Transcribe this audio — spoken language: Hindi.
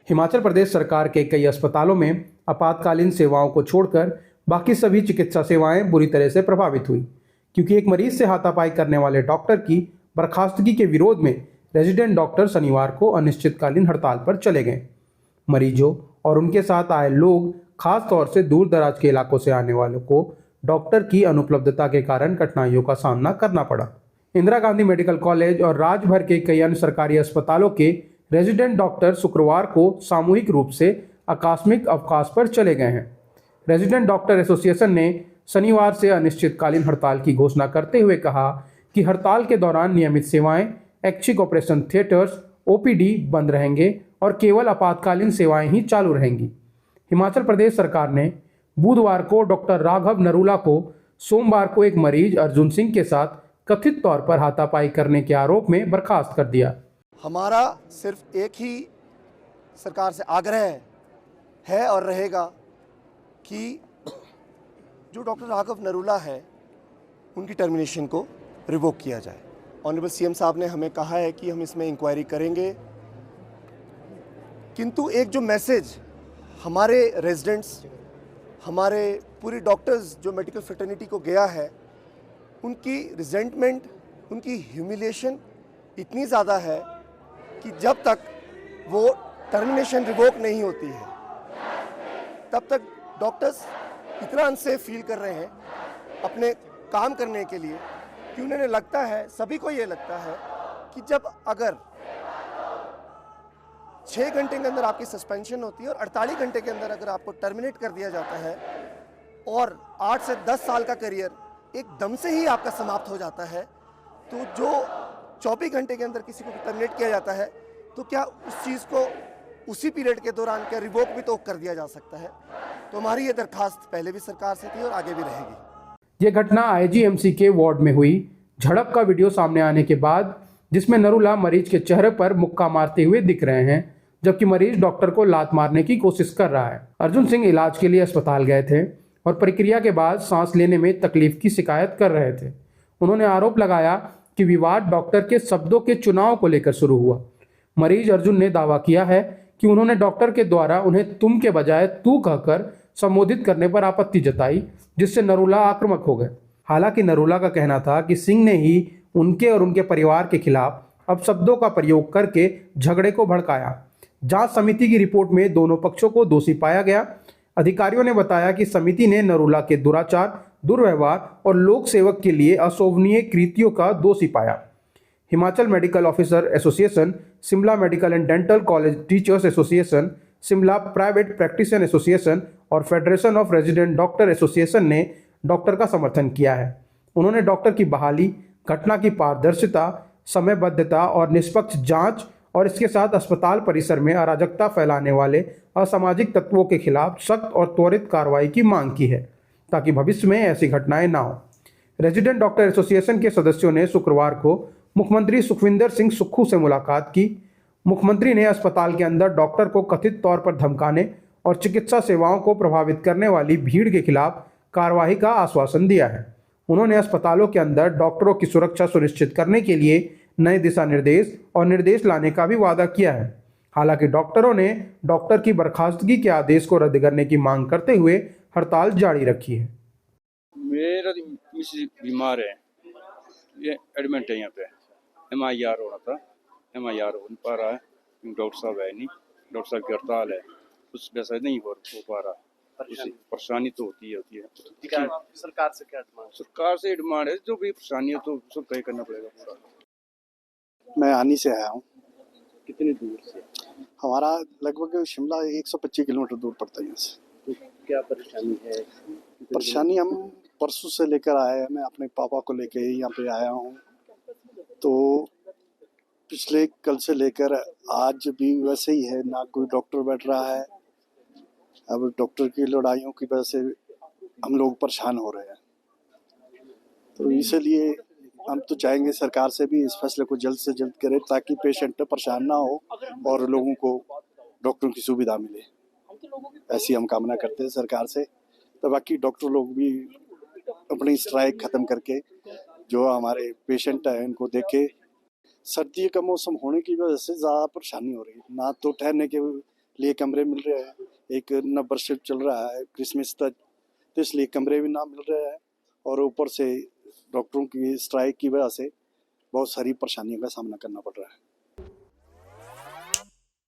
हिमाचल प्रदेश सरकार के कई अस्पतालों में आपातकालीन सेवाओं को छोड़कर बाकी सभी चिकित्सा सेवाएं बुरी तरह से प्रभावित हुई, क्योंकि एक मरीज से हाथापाई करने वाले डॉक्टर की बर्खास्तगी के विरोध में रेजिडेंट डॉक्टर शनिवार को अनिश्चितकालीन हड़ताल पर चले गए। मरीजों और उनके साथ आए लोग, खास तौर से दूर दराज के इलाकों से आने वालों को डॉक्टर की अनुपलब्धता के कारण कठिनाइयों का सामना करना पड़ा। इंदिरा गांधी मेडिकल कॉलेज और राज्य भर के कई अन्य सरकारी अस्पतालों के रेजिडेंट डॉक्टर शुक्रवार को सामूहिक रूप से आकस्मिक अवकाश पर चले गए हैं। रेजिडेंट डॉक्टर एसोसिएशन ने शनिवार से अनिश्चितकालीन हड़ताल की घोषणा करते हुए कहा कि हड़ताल के दौरान नियमित सेवाएं, ऐच्छिक ऑपरेशन थिएटर्स, ओपीडी बंद रहेंगे और केवल आपातकालीन सेवाएं ही चालू रहेंगी। हिमाचल प्रदेश सरकार ने बुधवार को डॉक्टर राघव नरूला को सोमवार को एक मरीज अर्जुन सिंह के साथ कथित तौर पर हाथापाई करने के आरोप में बर्खास्त कर दिया। हमारा सिर्फ एक ही सरकार से आग्रह है और रहेगा कि जो डॉक्टर राघव नरूला है उनकी टर्मिनेशन को रिवोक किया जाए। ऑनरेबल सीएम साहब ने हमें कहा है कि हम इसमें इंक्वायरी करेंगे, किंतु एक जो मैसेज हमारे रेजिडेंट्स, हमारे पूरी डॉक्टर्स जो मेडिकल फ्रेटर्निटी को गया है, उनकी रिजेंटमेंट, उनकी ह्यूमिलिएशन इतनी ज़्यादा है कि जब तक वो टर्मिनेशन रिवोक नहीं होती है तब तक डॉक्टर्स इतना अनसेफ फील कर रहे हैं अपने काम करने के लिए कि उन्हें लगता है, सभी को ये लगता है कि जब अगर 6 घंटे के अंदर आपकी सस्पेंशन होती है और 48 घंटे के अंदर अगर आपको टर्मिनेट कर दिया जाता है और 8 से 10 साल का करियर एकदम से ही आपका समाप्त हो जाता है, तो जो 24 घंटे के अंदर किसी को टर्मिनेट किया जाता है तो क्या उस चीज़ को उसी पीरियड के दौरान क्या रिवोक भी तो कर दिया जा सकता है। तो हमारी ये दरखास्त पहले भी सरकार से थी और आगे भी रहेगी। ये घटना आईजीएमसी के वार्ड में हुई झड़प का वीडियो सामने आने के बाद, जिसमें नरूला मरीज के चेहरे पर मुक्का मारते हुए दिख रहे हैं, जबकि मरीज डॉक्टर को लात मारने की कोशिश कर रहा है। अर्जुन सिंह इलाज के लिए अस्पताल गए थे और प्रक्रिया के बाद सांस लेने में तकलीफ की शिकायत कर रहे थे। उन्होंने आरोप लगाया कि विवाद डॉक्टर के शब्दों के चुनाव को लेकर शुरू हुआ। मरीज अर्जुन ने दावा किया है कि उन्होंने डॉक्टर के द्वारा उन्हें तुम के बजाय तू कहकर संबोधित करने पर आपत्ति जताई, जिससे नरूला आक्रामक हो गए। हालांकि नरूला का कहना था कि सिंह ने ही उनके और उनके परिवार के खिलाफ अपशब्दों का प्रयोग करके झगड़े को भड़काया। जांच समिति की रिपोर्ट में दोनों पक्षों को दोषी पाया गया। अधिकारियों ने बताया कि समिति ने नरूला के दुराचार, दुर्व्यवहार और लोक सेवक के लिए अशोभनीय कृत्यों का दोषी पाया। Himachal medical officer association, Shimla medical and dental college teachers association, Shimla private practitioner association और federation of resident doctor association ने डॉक्टर का समर्थन किया है। उन्होंने डॉक्टर की बहाली, घटना की पारदर्शिता, समयबद्धता और निष्पक्ष जांच और इसके साथ अस्पताल परिसर में अराजकता फैलाने वाले असामाजिक तत्वों के खिलाफ सख्त और त्वरित कार्रवाई की मांग की है, ताकि भविष्य में ऐसी घटनाएं ना हो। रेजिडेंट डॉक्टर एसोसिएशन के सदस्यों ने शुक्रवार को मुख्यमंत्री सुखविंदर सिंह सुक्खू से मुलाकात की। मुख्यमंत्री ने अस्पताल के अंदर डॉक्टर को कथित तौर पर धमकाने और चिकित्सा सेवाओं को प्रभावित करने वाली भीड़ के खिलाफ कार्रवाई का आश्वासन दिया है। उन्होंने अस्पतालों के अंदर डॉक्टरों की सुरक्षा सुनिश्चित करने के लिए नए दिशा निर्देश और निर्देश लाने का भी वादा किया है। हालांकि डॉक्टरों ने डॉक्टर की बर्खास्तगी के आदेश को रद्द करने की मांग करते हुए हड़ताल जारी रखी है। मेरा मिसेज बीमार है, ये एडमिट है यहाँ पे, MIR होना था, MIR हो नहीं पा रहा है क्योंकि डॉक्टर साहब है नहीं, डॉक्टर साहब की हड़ताल है, कुछ वैसा नहीं हो पा रहा। परेशानी तो होती है। सरकार से क्या डिमांड? सरकार से डिमांड है, जो भी परेशानी है तो सब तय करना पड़ेगा पूरा। मैं आनी से आया हूँ। कितनी दूर से? हमारा लगभग शिमला 125 किलोमीटर दूर पड़ता है यहाँ से। तो क्या परेशानी है? परेशानी हम परसों से लेकर आए हैं। मैं अपने पापा को लेकर यहाँ पे आया हूँ, तो पिछले कल से लेकर आज भी वैसे ही है, ना कोई डॉक्टर बैठ रहा है। अब डॉक्टर की लड़ाइयों की वजह से हम लोग परेशान हो रहे हैं, तो इसलिए हम तो चाहेंगे सरकार से भी इस फैसले को जल्द से जल्द करे, ताकि पेशेंट परेशान ना हो और लोगों को डॉक्टरों की सुविधा मिले। ऐसी हम कामना करते हैं सरकार से। तो बाकी डॉक्टर लोग भी अपनी स्ट्राइक ख़त्म करके जो हमारे पेशेंट हैं इनको देखे। सर्दी का मौसम होने की वजह से ज़्यादा परेशानी हो रही है, ना तो ठहरने के लिए कमरे मिल रहे हैं। एक नंबर शिफ्ट चल रहा है क्रिसमस तक, तो इसलिए कमरे भी ना मिल रहे हैं और ऊपर से डॉक्टरों की स्ट्राइक की वजह से बहुत सारी परेशानियों का सामना करना पड़ रहा है।